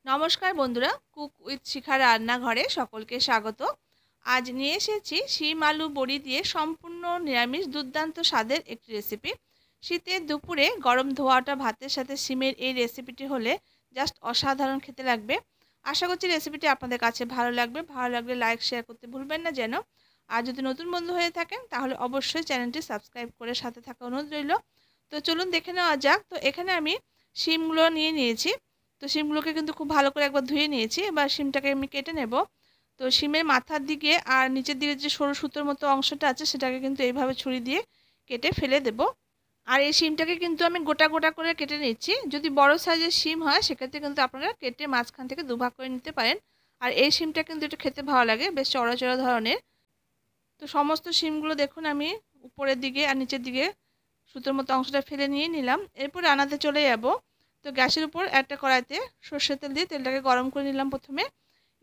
নমস্কার বন্ধুরা, cook with শিখা রান্নাঘরে সকলকে স্বাগত। আজ নিয়ে এসেছি শিম আলু বড়ি দিয়ে সম্পূর্ণ নিরামিষ দুর্দান্ত স্বাদের একটি রেসিপি। শীতের দুপুরে গরম ধোয়াটা ভাতের সাথে শিমের এই রেসিপিটি হলে জাস্ট অসাধারণ খেতে লাগবে। আশা করছি রেসিপিটি আপনাদের কাছে ভালো লাগবে। ভালো লাগলে লাইক শেয়ার করতে ভুলবেন না যেন। আর যদি নতুন বন্ধু হয়ে থাকেন তাহলে অবশ্যই চ্যানেলটি সাবস্ক্রাইব করে সাথে থাকা অনুরোধ রইল। তো চলুন দেখে নেওয়া যাক। তো এখানে আমি শিমগুলো নিয়ে নিয়েছি। তো শিমগুলোকে কিন্তু খুব ভালো করে একবার ধুয়ে নিয়েছি। এবার শিমটাকে আমি কেটে নেব। তো শিমের মাথার দিকে আর নিচের দিকে যে সরু সুতোর মতো অংশটা আছে সেটাকে কিন্তু এইভাবে ছুরি দিয়ে কেটে ফেলে দেব। আর এই শিমটাকে কিন্তু আমি গোটা গোটা করে কেটে নিচ্ছি। যদি বড় সাইজের শিম হয় সেক্ষেত্রে কিন্তু আপনারা কেটে মাঝখান থেকে দুভাগ করে নিতে পারেন। আর এই শিমটা কিন্তু একটু খেতে ভালো লাগে, বেশ চড়া চড়া ধরনের। তো সমস্ত শিমগুলো দেখুন আমি উপরের দিকে আর নিচের দিকে সুতোর মতো অংশটা ফেলে নিয়ে নিলাম। এরপর রান্নাতে চলে যাব। তো গ্যাসের উপর একটা কড়াইতে সর্ষের তেল দিয়ে তেলটাকে গরম করে নিলাম প্রথমে।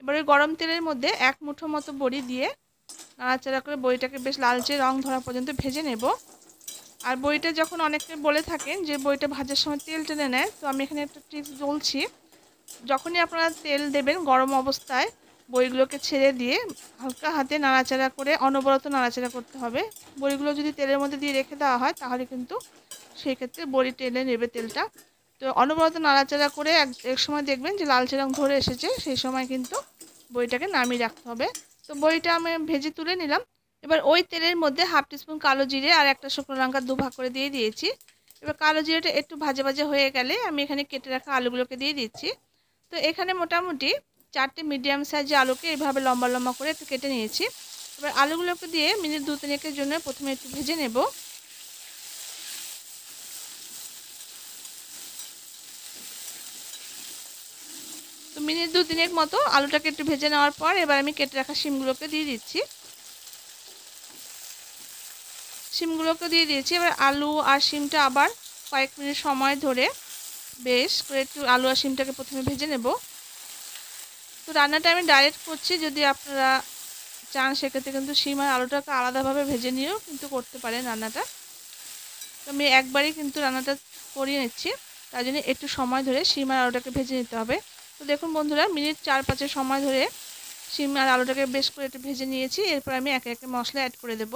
এবার ওই গরম তেলের মধ্যে এক মুঠো মতো বড়ি দিয়ে নাড়াচাড়া করে বড়িটাকে বেশ লালচে রং ধরা পর্যন্ত ভেজে নেব। আর বড়িটা যখন অনেকে বলে থাকেন যে বড়িটা ভাজার সময় তেল টেনে নেয়, তো আমি এখানে একটা টিপস বলছি। যখনই আপনারা তেল দেবেন গরম অবস্থায় বড়িগুলোকে ছেড়ে দিয়ে হালকা হাতে নাড়াচাড়া করে অনবরত নাড়াচাড়া করতে হবে। বড়িগুলো যদি তেলের মধ্যে দিয়ে রেখে দেওয়া হয় তাহলে কিন্তু সেই ক্ষেত্রে বড়ি টেনে নেবে তেলটা। তো অনবরত নাড়াচাড়া করে এক সময় দেখবেন যে লালচে রং ধরে এসেছে, সেই সময় কিন্তু বড়িটাকে নামিয়ে রাখতে হবে। তো বড়িটা আমি ভেজে তুলে নিলাম। এবার ওই তেলের মধ্যে হাফ টিস্পুন কালো জিরে আর একটা শুকনো লঙ্কা দুভাগ করে দিয়ে দিয়েছি। এবার কালো জিরেটা একটু ভাজা ভাজা হয়ে গেলে আমি এখানে কেটে রাখা আলুগুলোকে দিয়ে দিচ্ছি। তো এখানে মোটামুটি 4টে মিডিয়াম সাইজের আলুকে এইভাবে লম্বা লম্বা করে একটু কেটে নিয়েছি। এবার আলুগুলোকে দিয়ে মিনিট 2-3 জন্য প্রথমে একটু ভেজে নেব। তো মিনিট 2-3 মতো আলুটাকে একটু ভেজে নেওয়ার পর এবার আমি কেটে রাখা শিমগুলোকে দিয়ে দিচ্ছি। এবার আলু আর শিমটা আবার কয়েক মিনিট সময় ধরে বেশ করে একটু আলু আর শিমটাকে প্রথমে ভেজে নেব। তো রান্নাটা আমি ডাইরেক্ট করছি, যদি আপনারা চান সেক্ষেত্রে কিন্তু শিম আর আলুটাকে আলাদাভাবে ভেজে নিয়েও কিন্তু করতে পারেন রান্নাটা। তো আমি একবারই কিন্তু রান্নাটা করিয়ে নিচ্ছি, তাই জন্য একটু সময় ধরে শিম আর আলুটাকে ভেজে নিতে হবে। তো দেখুন বন্ধুরা, মিনিট 4-5 সময় ধরে শিম আর আলুটাকে বেশ করে একটু ভেজে নিয়েছি। এরপর আমি একে একে মশলা অ্যাড করে দেব।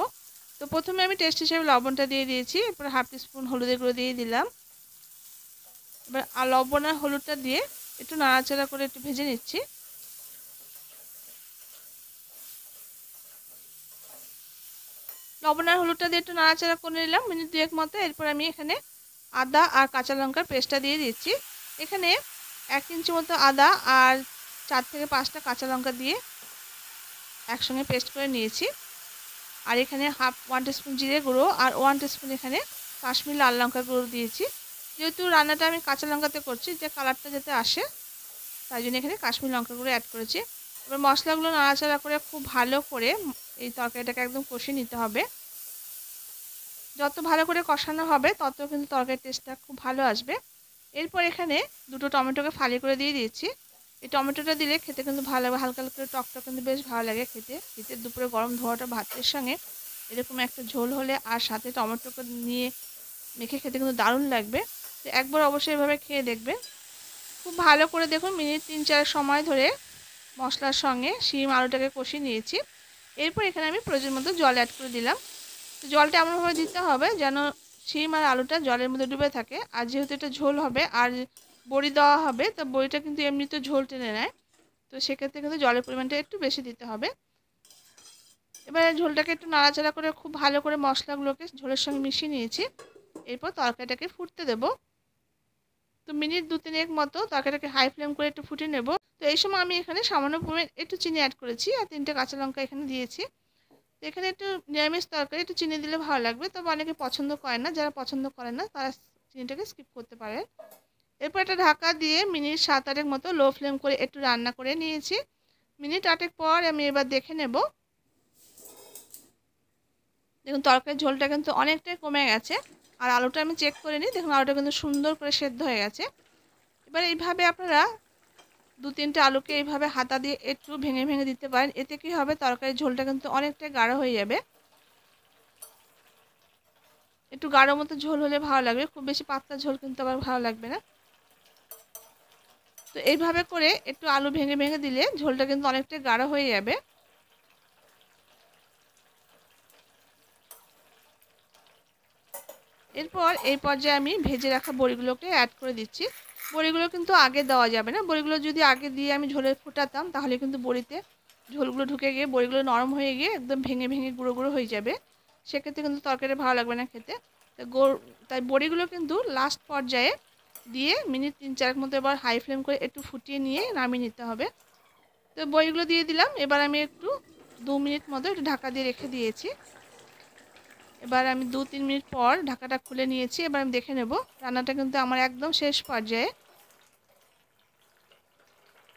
তো প্রথমে আমি টেস্ট হিসেবে লবণটা দিয়ে দিয়েছি। এরপর হাফ টিস্পুন হলুদের গুঁড়ো দিয়ে দিলাম। এবার লবণ আর হলুদটা দিয়ে একটু নাড়াচাড়া করে একটু ভেজে নিচ্ছি। লবণ আর হলুদটা দিয়ে একটু নাড়াচাড়া করে নিলাম মিনিট 2 মতো। এরপর আমি এখানে আদা আর কাঁচা লঙ্কার পেস্টটা দিয়ে দিচ্ছি। এখানে 1 ইঞ্চি মতো আদা আর 4-5টা কাঁচা লঙ্কা দিয়ে একসঙ্গে পেস্ট করে নিয়েছি। আর এখানে 1 টিস্পুন জিরে গুঁড়ো আর 1 টিস্পুন এখানে কাশ্মীরি লাল লঙ্কার গুঁড়ো দিয়েছি। যেহেতু রান্নাটা আমি কাঁচা লঙ্কাতে করছি, যে কালারটা যাতে আসে তাই জন্য এখানে কাশ্মীরি লঙ্কার গুঁড়ো অ্যাড করেছি। এবার মশলাগুলো নাড়াচাড়া করে খুব ভালো করে এই তরকারিটাকে একদম কষিয়ে নিতে হবে। যত ভালো করে কষানো হবে তত কিন্তু তরকারির টেস্টটা খুব ভালো আসবে। এরপর এখানে 2টো টমেটোকে ফালি করে দিয়ে দিয়েছি। এই টমেটোটা দিলে খেতে কিন্তু ভালো লাগে, হালকা হালকা করে টকটা কিন্তু বেশ ভালো লাগে খেতে। শীতের দুপুরে গরম ধোয়াটা ভাতের সঙ্গে এরকম একটা ঝোল হলে আর সাথে টমেটোকে নিয়ে মেখে খেতে কিন্তু দারুণ লাগবে। তো একবার অবশ্যই এভাবে খেয়ে দেখবেন। খুব ভালো করে দেখুন মিনিট 3-4 সময় ধরে মশলার সঙ্গে শিম আলুটাকে কষিয়ে নিয়েছি। এরপর এখানে আমি প্রয়োজন মতো জল অ্যাড করে দিলাম। জলটা এমনভাবে দিতে হবে যেন শিম আর আলুটা জলের মধ্যে ডুবে থাকে। আর যেহেতু এটা ঝোল হবে আর বড়ি দেওয়া হবে, তো বড়িটা কিন্তু এমনিতে ঝোল টেনে নেয়, তো সেক্ষেত্রে কিন্তু জলের পরিমাণটা একটু বেশি দিতে হবে। এবার ঝোলটাকে একটু নাড়াচাড়া করে খুব ভালো করে মশলাগুলোকে ঝোলের সঙ্গে মিশিয়ে নিয়েছি। এরপর তরকারিটাকে ফুটতে দেব। তো মিনিট 2-3 মতো তরকারিটাকে হাই ফ্লেম করে একটু ফুটিয়ে নেব। তো এই সময় আমি এখানে সামান্য পরিমাণ একটু চিনি অ্যাড করেছি আর 3টে কাঁচা লঙ্কা এখানে দিয়েছি। তো এখানে একটু নিরামিষ তরকারি একটু চিনি দিলে ভালো লাগবে, তবে অনেকে পছন্দ করে না। যারা পছন্দ করে না তারা চিনিটাকে স্কিপ করতে পারে। এরপর একটা ঢাকা দিয়ে মিনিট 7-8 মতো লো ফ্লেম করে একটু রান্না করে নিয়েছি। মিনিট 8 পর আমি এবার দেখে নেব। দেখুন তরকারির ঝোলটা কিন্তু অনেকটাই কমে গেছে। আর আলুটা আমি চেক করে নিই, দেখুন আলুটা কিন্তু সুন্দর করে সেদ্ধ হয়ে গেছে। এবার এইভাবে আপনারা 2-3টে আলুকে এইভাবে হাতা দিয়ে একটু ভেঙে ভেঙে দিতে পারেন। এতে কি হবে, তরকারির ঝোলটা কিন্তু অনেকটাই গাঢ় হয়ে যাবে। একটু গাঢ় মতো ঝোল হলে ভালো লাগবে, খুব বেশি পাতলা ঝোল কিন্তু আবার ভালো লাগবে না। তো এইভাবে করে একটু আলু ভেঙে ভেঙে দিলে ঝোলটা কিন্তু অনেকটা গাঢ় হয়ে যাবে। এরপর এই পর্যায়ে আমি ভেজে রাখা বড়িগুলোকে অ্যাড করে দিচ্ছি। বড়িগুলো কিন্তু আগে দেওয়া যাবে না। বড়িগুলো যদি আগে দিয়ে আমি ঝোলে ফোটাতাম তাহলে কিন্তু বড়িতে ঝোলগুলো ঢুকে গিয়ে বড়িগুলো নরম হয়ে গিয়ে একদম ভেঙে ভেঙে গুঁড়ো গুঁড়ো হয়ে যাবে। সেক্ষেত্রে কিন্তু তরকারি ভালো লাগবে না খেতে। তাই বড়িগুলো কিন্তু লাস্ট পর্যায়ে দিয়ে মিনিট 3-4 মতো এবার হাই ফ্লেম করে একটু ফুটিয়ে নিয়ে নামিয়ে নিতে হবে। তো বড়িগুলো দিয়ে দিলাম। এবার আমি একটু 2 মিনিট মতো একটু ঢাকা দিয়ে রেখে দিয়েছি। এবার আমি 2-3 মিনিট পর ঢাকাটা খুলে নিয়েছি। এবার আমি দেখে নেব। রান্নাটা কিন্তু আমার একদম শেষ পর্যায়ে।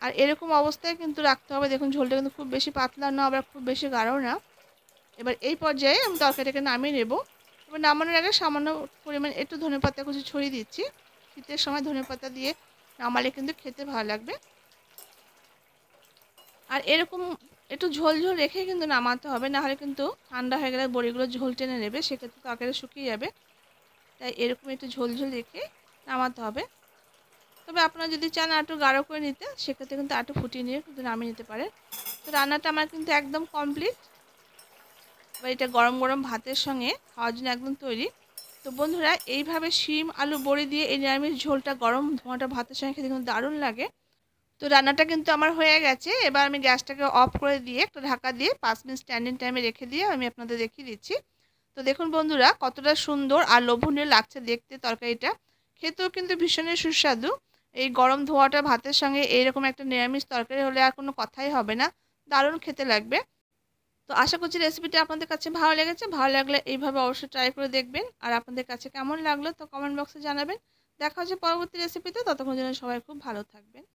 আর এরকম অবস্থায় কিন্তু রাখতে হবে। দেখুন ঝোলটা কিন্তু খুব বেশি পাতলা না আবার খুব বেশি গাঢ় না। এবার এই পর্যায়ে আমি তরকারিটাকে নামিয়ে নেব। এবার নামানোর আগে সামান্য পরিমাণ একটু ধনেপাতা কুচি ছড়িয়ে দিচ্ছি। শীতের সময় ধনেপাতা দিয়ে নামালে কিন্তু খেতে ভালো লাগবে। আর এরকম একটু ঝোল ঝোল রেখে কিন্তু নামাতে হবে, না হলে কিন্তু ঠান্ডা হয়ে গেলে বড়িগুলো ঝোল টেনে নেবে, সেক্ষেত্রে তরকারি শুকিয়ে যাবে। তাই এরকম একটু ঝোল ঝোল রেখে নামাতে হবে। তবে আপনারা যদি চান একটু গাঢ় করে নিতে সেক্ষেত্রে কিন্তু একটু ফুটিয়ে নিয়ে কিন্তু নামিয়ে নিতে পারেন। তো রান্নাটা আমার কিন্তু একদম কমপ্লিট। এবার এটা গরম গরম ভাতের সঙ্গে খাওয়ার জন্য একদম তৈরি। তো বন্ধুরা এইভাবে শিম আলু বড়ি দিয়ে এই নিরামিষ ঝোলটা গরম ধোঁয়াটা ভাতের সঙ্গে খেতে কিন্তু দারুণ লাগে। তো রান্নাটা কিন্তু আমার হয়ে গেছে। এবার আমি গ্যাসটাকে অফ করে দিয়ে একটা ঢাকা দিয়ে 5 মিনিট স্ট্যান্ডিং টাইমে রেখে দিয়ে আমি আপনাদের দেখিয়ে দিচ্ছি। তো দেখুন বন্ধুরা কতটা সুন্দর আর লোভনীয় লাগছে দেখতে তরকারিটা। খেতেও কিন্তু ভীষণই সুস্বাদু। এই গরম ধোঁয়াটা ভাতের সঙ্গে এইরকম একটা নিরামিষ তরকারি হলে আর কোনো কথাই হবে না, দারুণ খেতে লাগবে। তো আশা করছি রেসিপিটা আপনাদের কাছে ভালো লেগেছে। ভালো লাগলে এইভাবে অবশ্যই ট্রাই করে দেখবেন। আর আপনাদের কাছে কেমন লাগলো তো কমেন্ট বক্সে জানাবেন। দেখা হচ্ছে পরবর্তী রেসিপিতে। ততক্ষণ জন্য সবাই খুব ভালো থাকবেন।